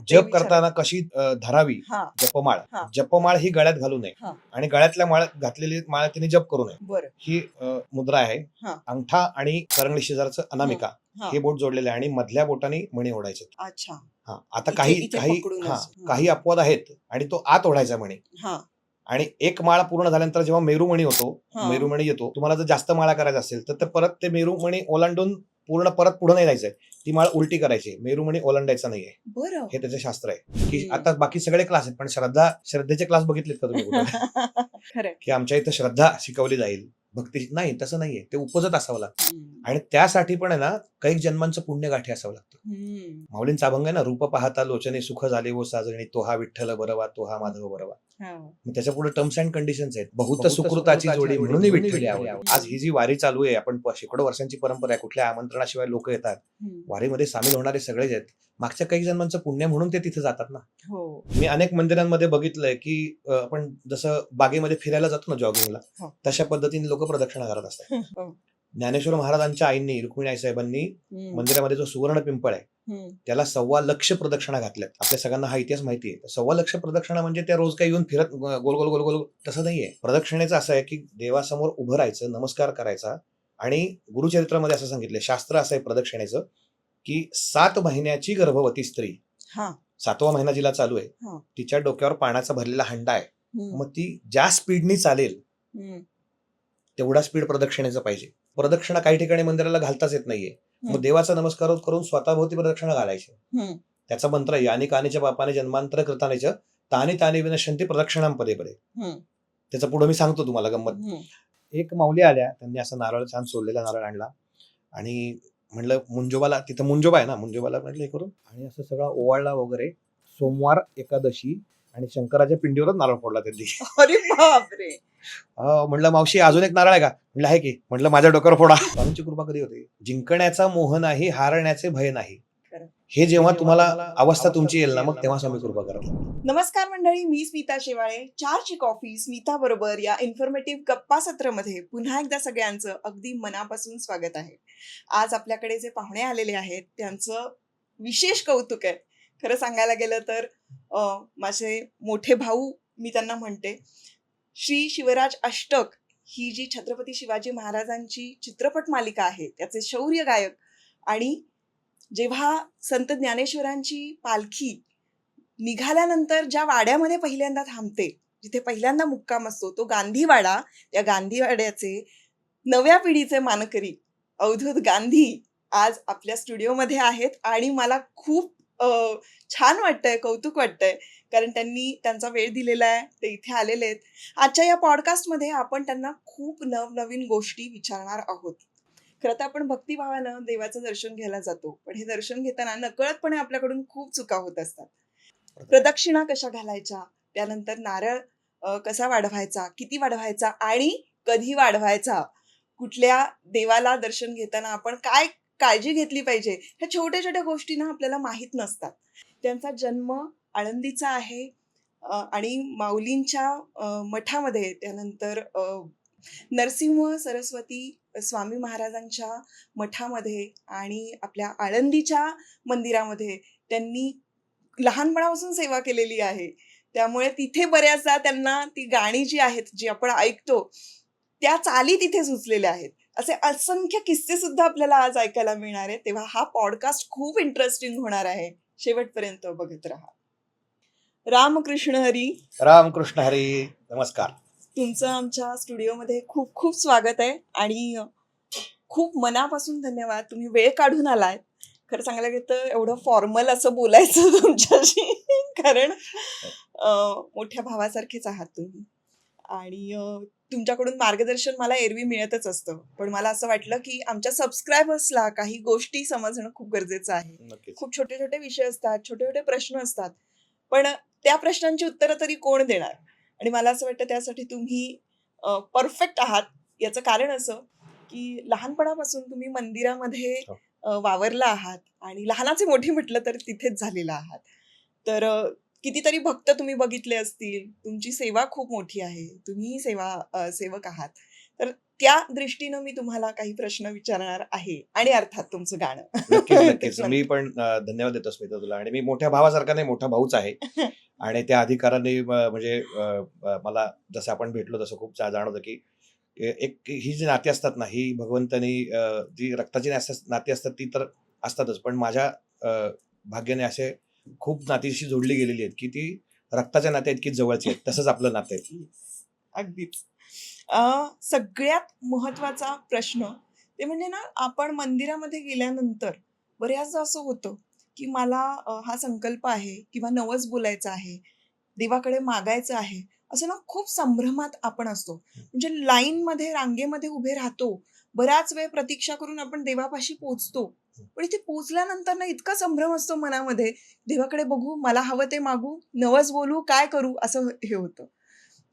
जप करताना कशी धरावी हा जपमाळ. हा. जपमाळ ही गळ्यात घालू नये हा. आणि गळ्यातल्या माळ घातलेली माळ तिने जप करू नये. बरं. ही मुद्रा आहे. हा. अंगठा आणि करंगळी शेजारचं अनामिका हा. हे बोट जोडलेले आहे आणि मधल्या बोटाने मणी ओढायचे. अच्छा. हा. आता इथे- काही इथे काही पकडूनच. हा हा. काही अपवाद आहेत आणि तो आत ओढायचा मणी. हा. आणि एक माळा पूर्ण झाल्यानंतर जेव्हा मेरुमणी होतो, हा. मेरुमणी येतो, तुम्हाला जर जास्त माळा करायचा असेल तर परत ते मेरुमणी ओलांडून पूर्ण परत पुढे नाही जायचंय. ती माळ उलटी करायची, मेरुमणी ओलांडायचा नाहीये. बरं. हे त्याचं शास्त्र आहे. की आता बाकी सगळे क्लास आहेत पण श्रद्धेचे क्लास बघितलेत का तुम्ही कुठे? खरं. की आमच्या इथं श्रद्धा शिकवली जाईल, भक्ती नाही, तसं नाहीये. ते उपजत असावं लागतं हम्म. आणि त्यासाठी पण आहे ना काही जन्मांचं पुण्य गाठी असावं लागतं. हम्म. माऊलींचा अभंग आहे ना, रूप पाहता लोचने सुख झाले व साजणी, तो हा विठ्ठल बरवा, तो हा माधव बरवा. हा. मग त्याच्या पुढे टर्म्स अँड कंडिशन्स आहेत. बहुत सुकृताची जोडी म्हणून विठ्ठली आवडी. आज ही जी वारी चालू आहे, आपण शेकडो वर्षांची परंपरा आहे, कुठल्या आमंत्रणाशिवाय लोक येतात. वारीमध्ये सामील होणारे सगळेच आहेत. मागच्या काही जन्मांचं पुण्य म्हणून ते तिथे जातात ना. हो. मी अनेक मंदिरांमध्ये बघितलंय की आपण जसं बागेमध्ये फिरायला जातो ना जॉगिंगला, तशा पद्धतीने लोक प्रदक्षिणा करत असतात. ज्ञानेश्वर महाराजांच्या आईंनी रुक्मिणी आई साहेबांनी मंदिरामध्ये जो सुवर्ण पिंपळ आहे त्याला 1.25 प्रदक्षिणा घातल्यात. आपल्या सगळ्यांना हा इतिहास माहिती आहे. 1.25 प्रदक्षिणा म्हणजे त्या रोज काही येऊन फिरत गोल गोल गोल गोल तसं नाहीये. प्रदक्षिणेचं असं आहे की देवासमोर उभं राहायचं, नमस्कार करायचा. आणि गुरुचरित्रामध्ये असं सांगितलंय, शास्त्र असं आहे प्रदक्षिणेचं की 7 महिन्याची गर्भवती स्त्री, 7वा महिना जिला चालू आहे, तिच्या डोक्यावर पाण्याचा भरलेला हंडा आहे. मग ती ज्या स्पीडनी चालेल तेवढा स्पीड प्रदक्षिणेचं पाहिजे. प्रदक्षिणा काही ठिकाणी मंदिराला घालताच येत नाहीये. मग देवाचा नमस्कार करून स्वतःभोवती प्रदक्षिणा घालायची. त्याचा मंत्र यानी कानीच्या बापाने जन्मांतर कृतानेच तानी तानी विनशंती प्रदक्षिणाम पदे पदे. त्याचा पुढे मी सांगतो तुम्हाला गंमत. एक माऊली आल्या, त्यांनी असं नारळ छान सोललेला नारळ आणला आणि म्हणलं मुंजोबाला, तिथं मुंजोबा आहे ना, मुंजोबाला म्हटलं हे करून आणि असं सगळं ओवाळला वगैरे. सोमवार एकादशी आणि शंकराच्या पिंडीवरच नारळ फोडला त्यांनी. अरे बापरे. म्हणलं मावशी अजून एक नारळ आहे का? म्हणलं आहे की. म्हटलं माझ्या डोक्यावर फोडा. स्वामींची कृपा कधी होते? जिंकण्याचा मोह नाही, हारण्याचे भय नाही. हे जेव्हा तुम्हाला अवस्था तुमची येईल ना, मग तेव्हा स्वामी कृपा करतात. नमस्कार मंडळी, मी स्मिता शेवाळे. 4ची कॉफी स्मिता बरोबर या इन्फॉर्मेटिव्ह गप्पा सत्रामध्ये पुन्हा एकदा सगळ्यांचं अगदी मनापासून स्वागत आहे. आज आपल्याकडे जे पाहुणे आलेले आहेत त्यांचं विशेष कौतुक आहे. खरं सांगायला गेलं तर माझे मोठे भाऊ मी त्यांना म्हणते. श्री शिवराज अष्टक ही जी छत्रपती शिवाजी महाराजांची चित्रपट मालिका आहे त्याचे शौर्य गायक. आणि जेव्हा संत ज्ञानेश्वरांची पालखी निघाल्यानंतर ज्या वाड्यामध्ये पहिल्यांदा थांबते, जिथे पहिल्यांदा मुक्काम असतो, तो गांधीवाडा. त्या गांधीवाड्याचे नव्या पिढीचे मानकरी अवधूत गांधी आज आपल्या स्टुडिओमध्ये आहेत आणि मला खूप छान वाटतंय, कौतुक वाटतंय, कारण त्यांनी त्यांचा वेळ दिलेला आहे, ते इथे आलेले आहेत. आजच्या या पॉडकास्टमध्ये आपण त्यांना खूप नवनवीन गोष्टी विचारणार आहोत. खरं तर आपण भक्तिभावानं देवाचं दर्शन घ्यायला जातो, पण हे दर्शन घेताना नकळतपणे आपल्याकडून खूप चुका होत असतात. प्रदक्षिणा कशा घालायच्या, त्यानंतर नारळ कसा वाढवायचा, किती वाढवायचा आणि कधी वाढवायचा, कुठल्या देवाला दर्शन घेताना आपण काय काळजी घेतली पाहिजे, ह्या छोट्या छोट्या गोष्टी ना आपल्याला माहीत नसतात. त्यांचा जन्म आळंदीचा आहे आणि माऊलींच्या मठामध्ये, त्यानंतर नरसिंह सरस्वती स्वामी महाराजांच्या मठामध्ये आणि आपल्या आळंदीच्या मंदिरामध्ये त्यांनी लहानपणापासून सेवा केलेली आहे. त्यामुळे तिथे बऱ्याचदा त्यांना ती गाणी जी आहेत, जी आपण ऐकतो, त्या चाली तिथे सुचलेल्या आहेत. असे असंख्य किस्से सुद्धा आपल्याला आज ऐकायला मिळणार आहे. तेव्हा हा पॉडकास्ट खूप इंटरेस्टिंग होणार आहे. शेवटपर्यंत बघत राहा. रामकृष्ण हरी. रामकृष्ण हरी. नमस्कार. तुमचं आमच्या स्टुडिओमध्ये खूप खूप स्वागत आहे आणि खूप मनापासून धन्यवाद. तुम्ही वेळ काढून आलाय. खरं सांगायला गेलं तर एवढं फॉर्मल असं बोलायचं तुमच्याशी, कारण मोठ्या भावासारखेच आहात तुम्ही आणि तुमच्याकडून मार्गदर्शन मला एरवी मिळतच असतं. पण मला असं वाटलं की आमच्या सबस्क्रायबर्सला काही गोष्टी समजणं खूप गरजेचं आहे. खूप छोटे छोटे विषय असतात, छोटे छोटे प्रश्न असतात, पण त्या प्रश्नांची उत्तरं तरी कोण देणार. आणि मला असं वाटतं त्यासाठी तुम्ही परफेक्ट आहात. याचं कारण असं की लहानपणापासून तुम्ही मंदिरामध्ये वावरला आहात आणि लहानाचे मोठी म्हटलं तर तिथेच झालेला आहात. तर कितीतरी भक्त तुम्ही बघितले असतील. तुमची सेवा खूप मोठी आहे. तुम्हीही सेवक आहात. तर त्या दृष्टीनं मी तुम्हाला काही प्रश्न विचारणार आहे आणि अर्थात तुमचं गाणं. नक्कीच नक्कीच. त्याच्यानंतर. मी पण धन्यवाद देतो स्मिता तुला. आणि मी मोठ्या भावासारखा नाही, मोठा भाऊच आहे. आणि त्या अधिकाराने म्हणजे मला जसं आपण भेटलो तसं खूप जाणवतं की एक ही जी नाती असतात ना, ही भगवंतानी जी रक्ताची नाती असतात ती तर असतातच, पण माझ्या भाग्याने असे खूप नातीशी जोडली गेलेली आहेत की ती रक्ताच्या नात्या इतकी जवळची आहेत. तसंच आपलं नातं आहे. अगदीच. सगळ्यात महत्वाचा प्रश्न ते म्हणजे ना, आपण मंदिरामध्ये गेल्यानंतर बऱ्याचदा असं होतं की मला हा संकल्प आहे किंवा नवस बोलायचं आहे, देवाकडे मागायचं आहे, असं ना खूप संभ्रमात आपण असतो. म्हणजे लाईनमध्ये रांगेमध्ये उभे राहतो, बराच वेळ प्रतीक्षा करून आपण देवापाशी पोहोचतो, पण इथे पोहोचल्यानंतर ना इतका संभ्रम असतो मनामध्ये, देवाकडे बघू, मला हवं ते मागू, नवस बोलू, काय करू, असं हे होतं.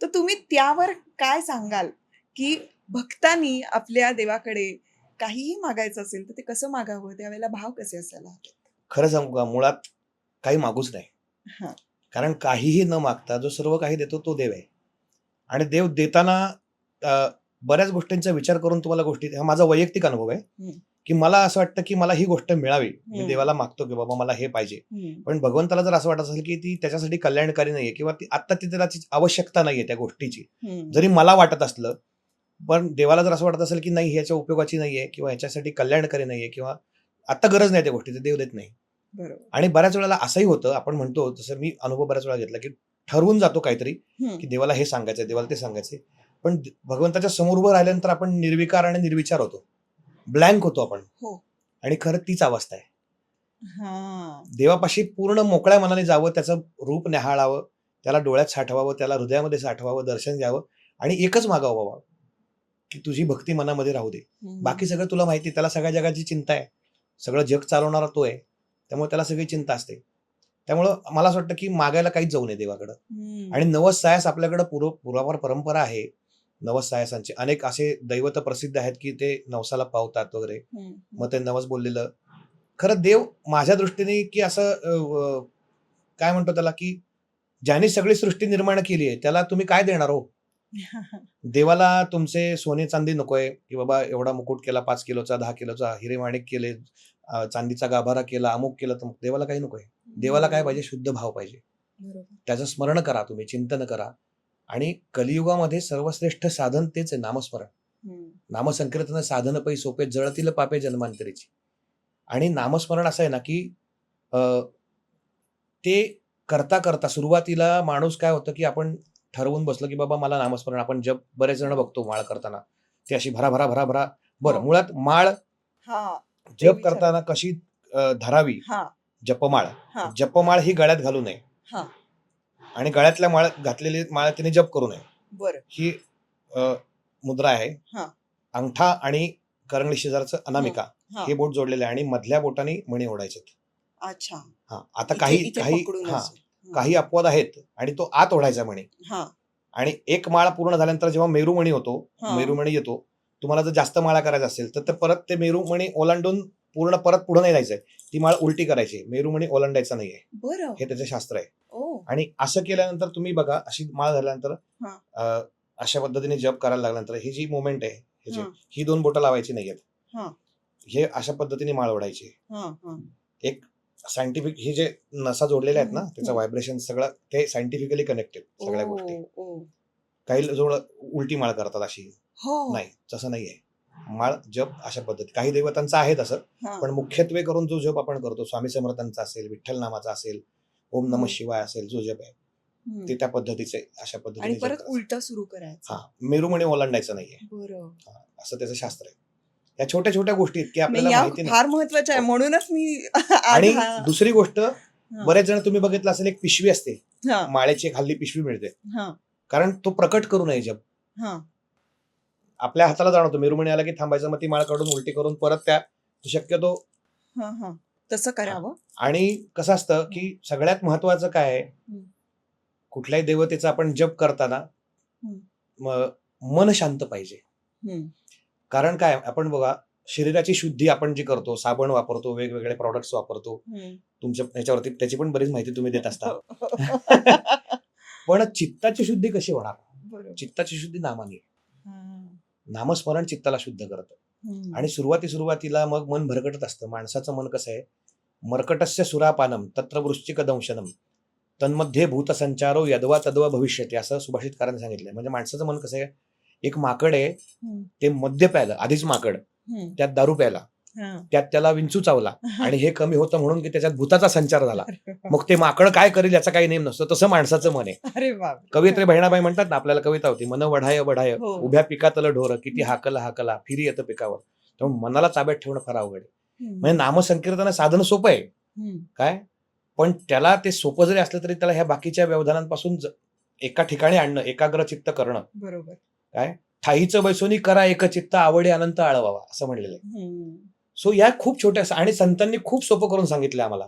तर तुम्ही त्यावर काय सांगाल, की भक्तांनी आपल्या देवाकडे काहीही मागायचं असेल तर ते कसं मागावं, त्यावेळेला भाव कसे असायला हवेत? खरं सांगू का, मुळात काही मागूच नाही. हां. कारण काहीही न मागता जो सर्व काही देतो तो देव आहे. आणि देव देताना बऱ्याच गोष्टींचा विचार करून तुम्हाला गोष्टी, हा माझा वैयक्तिक अनुभव आहे हं. की मला असं वाटतं की मला ही गोष्ट मिळावी. मी हं. देवाला मागतो की बाबा मला हे पाहिजे. हं. पण भगवंताला जर असं वाटत असेल की ती त्याच्यासाठी कल्याणकारी नाहीये किंवा ती आता ती त्याची आवश्यकता नाहीये त्या गोष्टीची, हं. जरी मला वाटत असलं, पण देवाला जर असं वाटत असेल की नाही ही ह्याच्या उपयोगाची नाहीये किंवा ह्याच्यासाठी कल्याणकारी नाहीये किंवा आता गरज नाही त्या गोष्टीची, देव देत नाही. बरोबर. आणि बऱ्याच वेळेला असंही होतं, आपण म्हणतो तसं मी अनुभव बऱ्याच वेळा घेतला की ठरवून जातो काहीतरी हं. की देवाला हे सांगायचंय, देवाला ते सांगायचंय, पण भगवंताच्या समोर उभं राहिल्यानंतर आपण निर्विकार आणि निर्विचार होतो, ब्लँक होतो आपण. हो. आणि खरं तीच अवस्था आहे. हां. देवापाशी पूर्ण मोकळ्या मनाने जावं, त्याचं रूप न्याहाळावं, त्याला डोळ्यात साठवावं, त्याला हृदयामध्ये साठवावं, दर्शन द्यावं आणि एकच मागावं बाबा, की तुझी भक्ती मनामध्ये राहू दे. हं. बाकी सगळं तुला माहिती आहे, त्याला सगळ्या जगाची चिंता आहे. सगळं जग चालवणारा तो आहे. त्यामुळे त्याला सगळी चिंता असते. त्यामुळं मला असं वाटतं, की मागायला काहीच जाऊ नये देवाकडं. हं. आणि नवस सायास आपल्याकडं पुरावर परंपरा आहे. नवस सायासांचे अनेक असे दैवत प्रसिद्ध आहेत, की ते नवसाला पावतात वगैरे. हं. मग ते नवस बोललेलं खरं देव माझ्या दृष्टीने की असं काय म्हणतो त्याला, की ज्याने सगळी सृष्टी निर्माण केली आहे त्याला तुम्ही काय देणार हो? देवाला तुमचे सोने चांदी नकोय की बाबा एवढा मुकुट केला 5 किलोचा, 10 किलोचा, हिरे माणिक केले, चांदीचा गाभारा केला, अमुक केलं, तर देवाला काही नकोय. देवाला काय पाहिजे? शुद्ध भाव पाहिजे. बरोबर. त्याचं स्मरण करा, तुम्ही चिंतन करा. आणि कलियुगामध्ये सर्वश्रेष्ठ साधन तेच आहे, नामस्मरण. हं. नामसंकीर्तन साधन पै सोपे, जळतील पापे जन्मांतरीची. आणि नामस्मरण असं आहे ना, की ते करता करता सुरुवातीला माणूस काय होतं, की आपण ठरवून बसलो, की बाबा मला नामस्मरण, आपण जप बरेच जण बघतो माळ करताना, ते अशी भरा भरा भरा भरा. बरं, हो. मुळात माळ हां. ते जप विचार. करताना कशी धरावी? हां. जपमाळ. हां. जपमाळ ही गळ्यात घालू नये हां. आणि गळ्यातल्या माळ घातलेली माळ तिने जप करू नये. बरं. ही मुद्रा आहे. हां. अंगठा आणि करंगळी शेजारचं अनामिका हां. हे बोट जोडलेले आहे आणि मधल्या बोटाने मणी ओढायचे. अच्छा. हां, आता इथे काही इथे काही पकडून हां, असेल. हां. काही अपवाद आहेत आणि तो आत ओढायचा मणी. हां. आणि एक माळ पूर्ण झाल्यानंतर जेव्हा मेरुमणी होतो, हां. मेरुमणी येतो, तुम्हाला जर जास्त माळा करायचा असेल तर परत ते मेरुमणी ओलांडून पूर्ण परत पुढे नाही जायचंय. ती माळ उलटी करायची, मेरुमणी ओलांडायचा नाहीये. बरं. हे त्याचं शास्त्र आहे. ओह! आणि असं केल्यानंतर तुम्ही बघा, अशी माळ झाल्यानंतर हां. अशा पद्धतीने जप करायला लागल्यानंतर ही जी मुवमेंट आहे ह्याची, हां. ही 2 बोटं लावायची नाहीयेत. हां. हे अशा पद्धतीने माळ ओढायची. हां. हां. एक सायंटिफिक हे जे नसा जोडलेल्या आहेत ना, हं, त्याचं हं. व्हायब्रेशन सगळं ते सायंटिफिकली कनेक्टेड सगळ्या गोष्टी. ओह! ओह! काही जवळ उलटी माळ करतात अशी. हो. नाही, तसं नाहीये. माळ जप अशा पद्धती काही देवतांचं आहे तसं, हां. पण मुख्यत्वे करून जो जप आपण करतो, स्वामी समर्थांचा असेल, विठ्ठल नामाचा असेल, ओम नमः हं. शिवाय असेल, जो जप आहे हं. ते त्या पद्धतीचे अशा आणि पद्धतीने जप परत करायचं. उलटं सुरू करायचं. हां, मेरुमणी ओलांडायचं नाहीये. बरं. हां, असं त्याचं शास्त्र आहे. या छोट्या-छोट्या गोष्टी आहेत की नाही, आपल्याला या माहिती नाही. फार महत्वाच्या आहे. हो. म्हणूनच मी आज आणि हा. दुसरी गोष्ट, हां. बरेच जण तुम्ही बघितलं असेल, एक पिशवी असते. हां. माळेची एक हल्ली पिशवी मिळते. हां. कारण तो प्रकट करू नये जप. हां. आपल्या हाताला जाणवतो मेरुमणी आला की थांबायचं, मग ती माळ काढून उलटी करून परत त्या शक्यतो. हां. हां. तसं करावं. आणि कसं असतं की सगळ्यात महत्वाचं काय आहे, हं. कुठल्याही देवतेचा आपण जप करताना हं. मन शांत पाहिजे. हं. कारण काय, आपण बघा, शरीराची शुद्धी आपण जी करतो, साबण वापरतो, वेगवेगळे प्रॉडक्ट्स वापरतो, हं. तुमच्या ह्याच्यावरती त्याची पण बरीच माहिती तुम्ही देत असता. हो. पण चित्ताची शुद्धी कशी होणार? बरोबर. चित्ताची शुद्धी नामाने. हां. नामस्मरण चित्ताला शुद्ध करतं. आणि सुरुवातीला मग मन भरकटत असतं. माणसाचं मन कसं आहे, मर्कटस्य सुरापानम तत्र वृश्चिक दंशनम तन्मध्ये भूतसंचारो यद्वा तद्वा भविष्यती, असं सुभाषितकारांनी सांगितलंय. म्हणजे माणसाचं मन कसं आहे, एक माकड आहे, ते मद्य प्यायलं, आधीच माकड, त्यात दारू प्यायला, त्यात त्याला विंचू चावला आणि हे कमी होतं म्हणून की त्याच्यात भूताचा संचार झाला. मग ते माकड काय करेल याचा काही नेम नसतो. तसं माणसाचं मन आहे. अरे बाप, कवित्री बहिणाबाई म्हणतात ना, आपल्याला कविता होती, मन वढाय वढाय हो. उभ्या पिकातलं ढोर किती हाकला हाकला फिरी येतं पिकावर. त्यामुळे मनाला ताब्यात ठेवणं फार अवघड आहे. म्हणजे नामसंकीर्तन साधन सोपं आहे काय, पण त्याला ते सोपं जरी असलं तरी त्याला ह्या बाकीच्या व्यवधानांपासून एका ठिकाणी आणणं, एकाग्र चित्त करणं. बरोबर काय, ठाईचं बैसोनी करा एकचित्त आवडे अनंत आळवावा, असं म्हणलेलं आहे. सो या खूप छोट्या, आणि संतांनी खूप सोपं करून सांगितलं आम्हाला.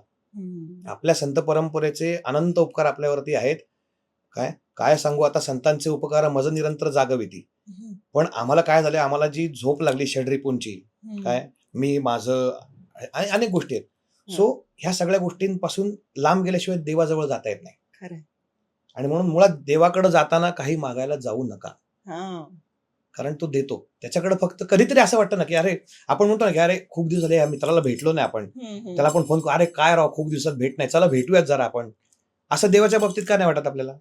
आपल्या संत परंपरेचे अनंत उपकार आपल्यावरती आहेत. काय काय सांगू आता, संतांचे उपकार मज निरंतर जागविती. पण आम्हाला काय झालं, आम्हाला जी झोप लागली षड्रिपूंची, काय मी माझं अनेक गोष्टी आहेत. सो ह्या सगळ्या गोष्टींपासून लांब गेल्याशिवाय देवाजवळ जाता येत नाही. आणि म्हणून मुळात देवाकडे जाताना काही मागायला जाऊ नका, कारण तो देतो. त्याच्याकडे फक्त कधीतरी असं वाटतं ना की अरे, आपण म्हणतो ना की अरे खूप दिवस झाले या मित्राला भेटलो नाही आपण, त्याला आपण फोन करू, अरे काय राव खूप दिवसात भेट नाही, चला भेटूयात जरा आपण. असं देवाच्या बाबतीत काय नाही वाटत आपल्याला?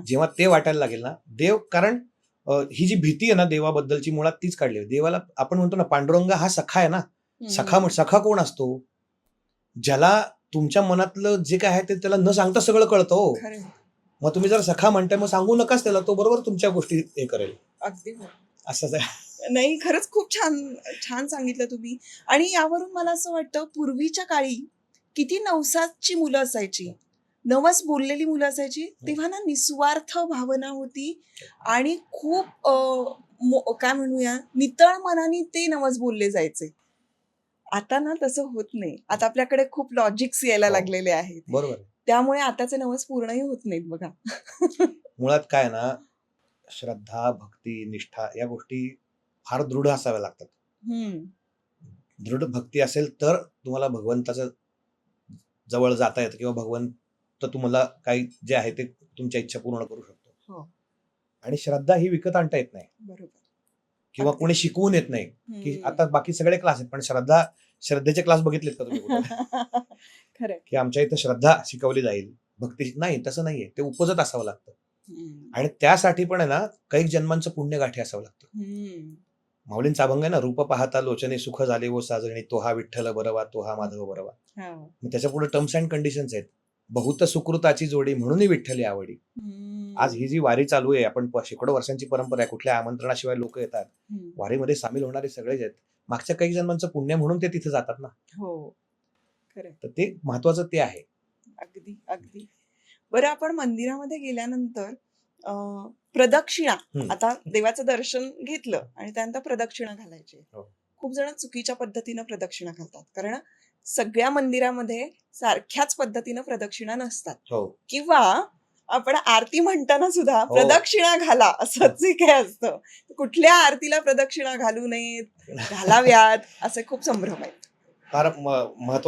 जेव्हा ते वाटायला लागेल ना देव, कारण ही जी भीती आहे ना देवाबद्दलची, मुळात तीच काढली. देवाला आपण म्हणतो ना, पांडुरंग हा सखा आहे ना. सखा कोण असतो? ज्याला तुमच्या मनातलं जे काय आहे ते त्याला न सांगता सगळं कळतं. मग तुम्ही जर सखा म्हणताय, मग सांगू नकाच त्याला, तो बरोबर तुमच्या गोष्टी हे करेल. अगदी असंच आहे. नाही, खरंच खूप छान छान सांगितलं तुम्ही. आणि यावरून मला असं वाटतं, पूर्वीच्या काळी किती नवसाची मुलं असायची, नवस बोललेली मुलं असायची, तेव्हा ना निस्वार्थ भावना होती आणि खूप काय म्हणूया, नितळ मनाने ते नवस बोलले जायचे. आता ना तसं होत नाही. आता आपल्याकडे खूप लॉजिक्स यायला लागलेले आहेत. बरोबर. त्यामुळे आताचे नवस पूर्णही होत नाहीत बघा. मुळात काय ना, श्रद्धा, भक्ती, निष्ठा या गोष्टी फार दृढ असाव्या लागतात. दृढ भक्ती असेल तर तुम्हाला भगवंताच्या जवळ जाता येतं, किंवा भगवंत तुम्हाला काही जे आहे ते तुमच्या इच्छा पूर्ण करू शकतो. आणि श्रद्धा ही विकत आणता येत नाही. बरोबर. किंवा कोणी शिकवून येत नाही. की आता बाकी सगळे क्लास आहेत, पण श्रद्धेचे क्लास बघितलेत का तुम्ही कुठे? खरं की आमच्या इथं श्रद्धा शिकवली जाईल, भक्ती नाही, तसं नाहीये. ते उपजत असावं लागतं. आणि त्यासाठी पण आहे ना, काही जन्मांचं पुण्य गाठी असावं लागतं. माऊलींचा अभंग आहे ना, रूप पाहता लोचने सुख झाले व साजणी, तो हा विठ्ठल बरवा, तो हा माधव बरवा. मग त्याच्या पुढे टर्म्स अँड कंडिशन्स आहेत. बहुत सुकृताची जोडी म्हणूनही विठ्ठली आवडी. आज ही जी वारी चालू आहे, आपण शेकडो वर्षांची परंपरा आहे, कुठल्या आमंत्रणाशिवाय लोक येतात. वारीमध्ये सामील होणारे सगळेच आहेत. मागच्या काही जन्मांचं पुण्य म्हणून ते तिथे जातात ना. हो, खरं. तर ते महत्वाचं ते आहे. अगदी अगदी बरं. आपण मंदिरामध्ये गेल्यानंतर प्रदक्षिणा, आता देवाचं दर्शन घेतलं आणि त्यानंतर प्रदक्षिणा घालायची. खूप जण चुकीच्या पद्धतीनं प्रदक्षिणा घालतात, कारण सगळ्या मंदिरामध्ये सारख्याच पद्धतीनं प्रदक्षिणा नसतात. किंवा आपण आरती म्हणताना सुद्धा प्रदक्षिणा घाला असंच काय असतं. कुठल्या आरतीला प्रदक्षिणा घालू नयेत, घालाव्यात, असे खूप संभ्रम आहेत. फार महत्व